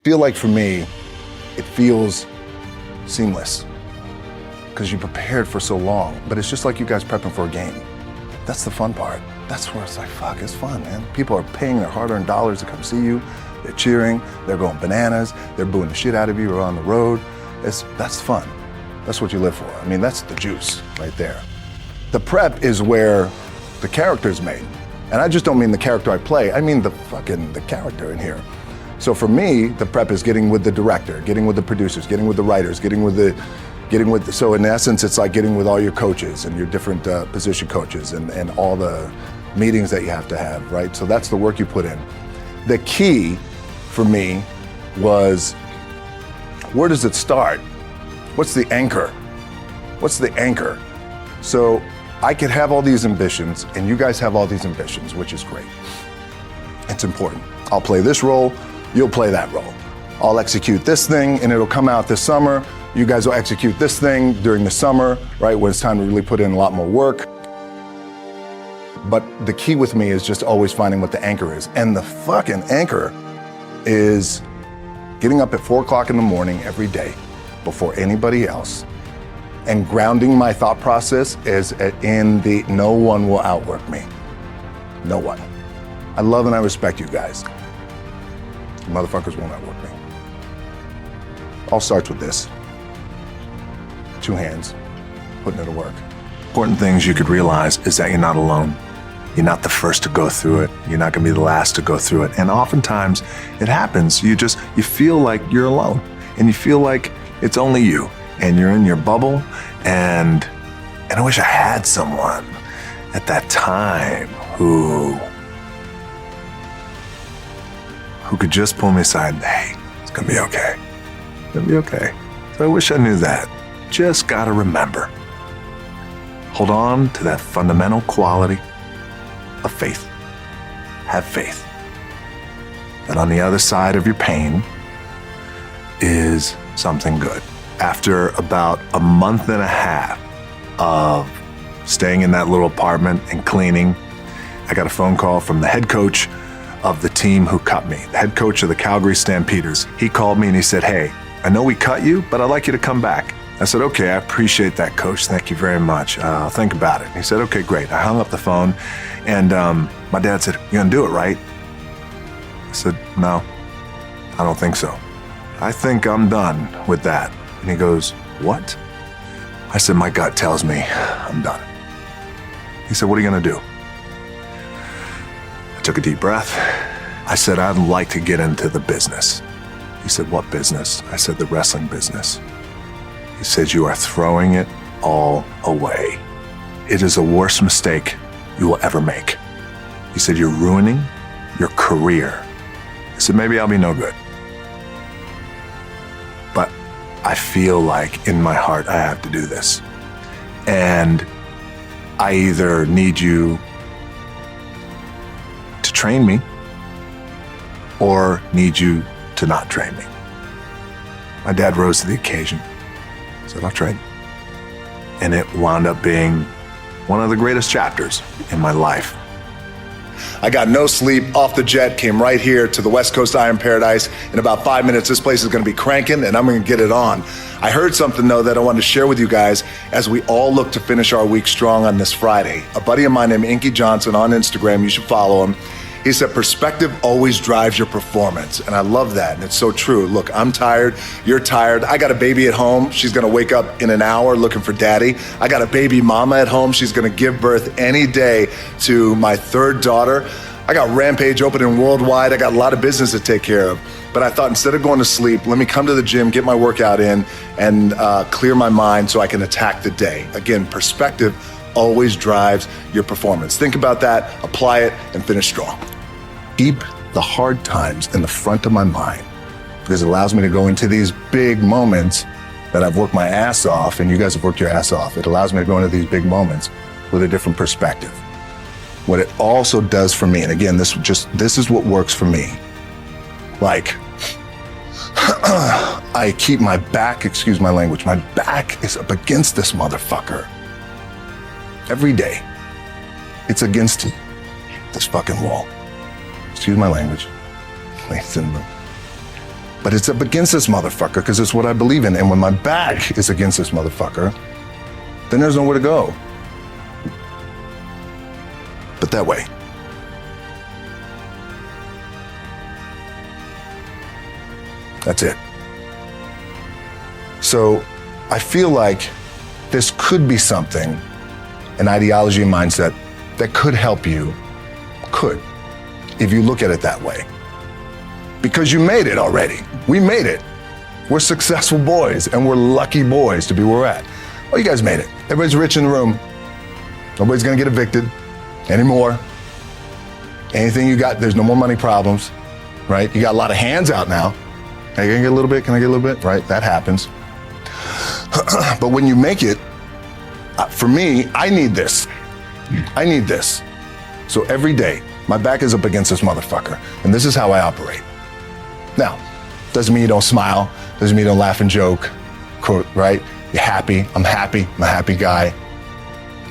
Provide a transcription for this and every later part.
feel like for me, it feels seamless because you prepared for so long, but it's just like you guys prepping for a game. That's the fun part. That's where it's like, fuck, it's fun, man. People are paying their hard-earned dollars to come see you. They're cheering, they're going bananas, they're booing the shit out of you or on the road. That's fun. That's what you live for. I mean, that's the juice right there. The prep is where the character's made. And I just don't mean the character I play, I mean the character in here. So for me, the prep is getting with the director, getting with the producers, getting with the writers, so in essence, it's like getting with all your coaches and your different position coaches and all the meetings that you have to have, right? So that's the work you put in. The key for me was, where does it start? What's the anchor? What's the anchor? So I could have all these ambitions and you guys have all these ambitions, which is great. It's important. I'll play this role, you'll play that role. I'll execute this thing and it'll come out this summer. You guys will execute this thing during the summer, right? When it's time to really put in a lot more work. But the key with me is just always finding what the anchor is. And the fucking anchor is getting up at 4 o'clock in the morning every day before anybody else and grounding my thought process is in the no one will outwork me. No one. I love and I respect you guys. You motherfuckers won't outwork me. All starts with this. 2 hands, putting it to work. Important things you could realize is that you're not alone. You're not the first to go through it. You're not gonna be the last to go through it. And oftentimes it happens. You feel like you're alone and you feel like it's only you and you're in your bubble and I wish I had someone at that time who could just pull me aside and, hey, it's gonna be okay. It's gonna be okay. So I wish I knew that. Just gotta remember, hold on to that fundamental quality of faith. Have faith that on the other side of your pain is something good. After about a month and a half of staying in that little apartment and cleaning, I got a phone call from the head coach of the team who cut me, the head coach of the Calgary Stampeders. He called me and he said, hey, I know we cut you, but I'd like you to come back. I said, okay, I appreciate that, coach. Thank you very much. I'll think about it. He said, okay, great. I hung up the phone and my dad said, you're gonna do it, right? I said, no, I don't think so. I think I'm done with that. And he goes, what? I said, my gut tells me I'm done. He said, what are you gonna do? I took a deep breath. I said, I'd like to get into the business. He said, what business? I said, the wrestling business. He said, you are throwing it all away. It is the worst mistake you will ever make. He said, you're ruining your career. I said, maybe I'll be no good. But I feel like in my heart, I have to do this. And I either need you to train me or need you to not train me. My dad rose to the occasion. Said, I'll train. And it wound up being one of the greatest chapters in my life. I got no sleep, off the jet, came right here to the West Coast Iron Paradise. In about 5 minutes, this place is gonna be cranking and I'm gonna get it on. I heard something though that I wanted to share with you guys as we all look to finish our week strong on this Friday. A buddy of mine named Inky Johnson on Instagram, you should follow him. He said, perspective always drives your performance. And I love that, and it's so true. Look, I'm tired, you're tired. I got a baby at home. She's gonna wake up in an hour looking for daddy. I got a baby mama at home. She's gonna give birth any day to my 3rd daughter. I got Rampage opening worldwide. I got a lot of business to take care of. But I thought instead of going to sleep, let me come to the gym, get my workout in, and clear my mind so I can attack the day. Again, perspective always drives your performance. Think about that, apply it, and finish strong. Keep the hard times in the front of my mind because it allows me to go into these big moments that I've worked my ass off and you guys have worked your ass off. It allows me to go into these big moments with a different perspective. What it also does for me, and again, this is what works for me. Like, I keep my back, excuse my language, my back is up against this motherfucker. Every day, it's against this fucking wall. Excuse my language. But it's up against this motherfucker because it's what I believe in. And when my back is against this motherfucker, then there's nowhere to go. But that way. That's it. So I feel like this could be something, an ideology and mindset that could help you, if you look at it that way. Because you made it already. We made it. We're successful boys, and we're lucky boys to be where we're at. Oh, you guys made it. Everybody's rich in the room. Nobody's gonna get evicted anymore. Anything you got, there's no more money problems, right? You got a lot of hands out now. Can I get a little bit? Can I get a little bit? Right, that happens. But when you make it, for me, I need this. I need this. So every day, my back is up against this motherfucker, and this is how I operate. Now, doesn't mean you don't smile, doesn't mean you don't laugh and joke, quote, right? You're happy, I'm a happy guy.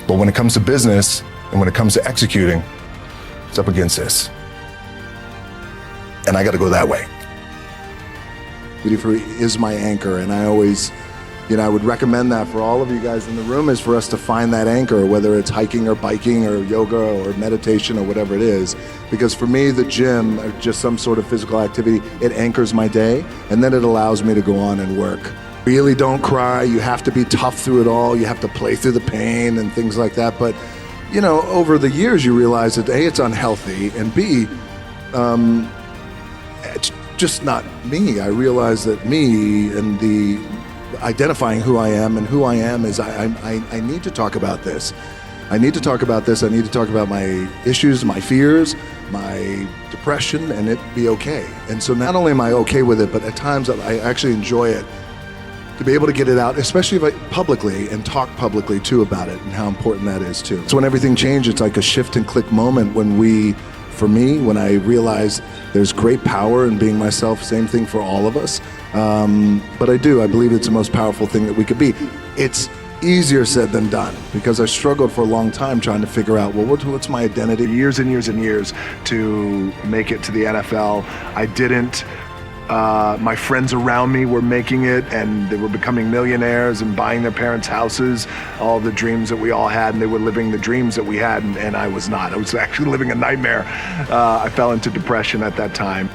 But when it comes to business, and when it comes to executing, it's up against this. And I gotta go that way. Is my anchor, and I always, I would recommend that for all of you guys in the room, is for us to find that anchor, whether it's hiking or biking or yoga or meditation or whatever it is. Because for me, the gym or just some sort of physical activity, it anchors my day, and then it allows me to go on and work. Really don't cry. You have to be tough through it all. You have to play through the pain and things like that. But, over the years, you realize that A, it's unhealthy, and B, it's just not me. I realize that me and the identifying who I am, and who I am is I need to talk about this. I need to talk about this. I need to talk about my issues, my fears, my depression, and it be okay. And so not only am I okay with it, but at times I actually enjoy it, to be able to get it out, especially publicly, and talk publicly too about it and how important that is too. So when everything changed, it's like a shift and click moment for me, when I realized there's great power in being myself. Same thing for all of us. But I believe it's the most powerful thing that we could be. It's easier said than done, because I struggled for a long time trying to figure out, well, what's my identity? Years and years and years to make it to the NFL. I didn't. My friends around me were making it, and they were becoming millionaires and buying their parents' houses, all the dreams that we all had, and they were living the dreams that we had, and I was not. I was actually living a nightmare. I fell into depression at that time.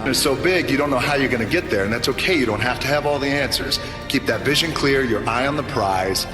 It's so big, you don't know how you're gonna get there, and that's okay. You don't have to have all the answers. Keep that vision clear, your eye on the prize,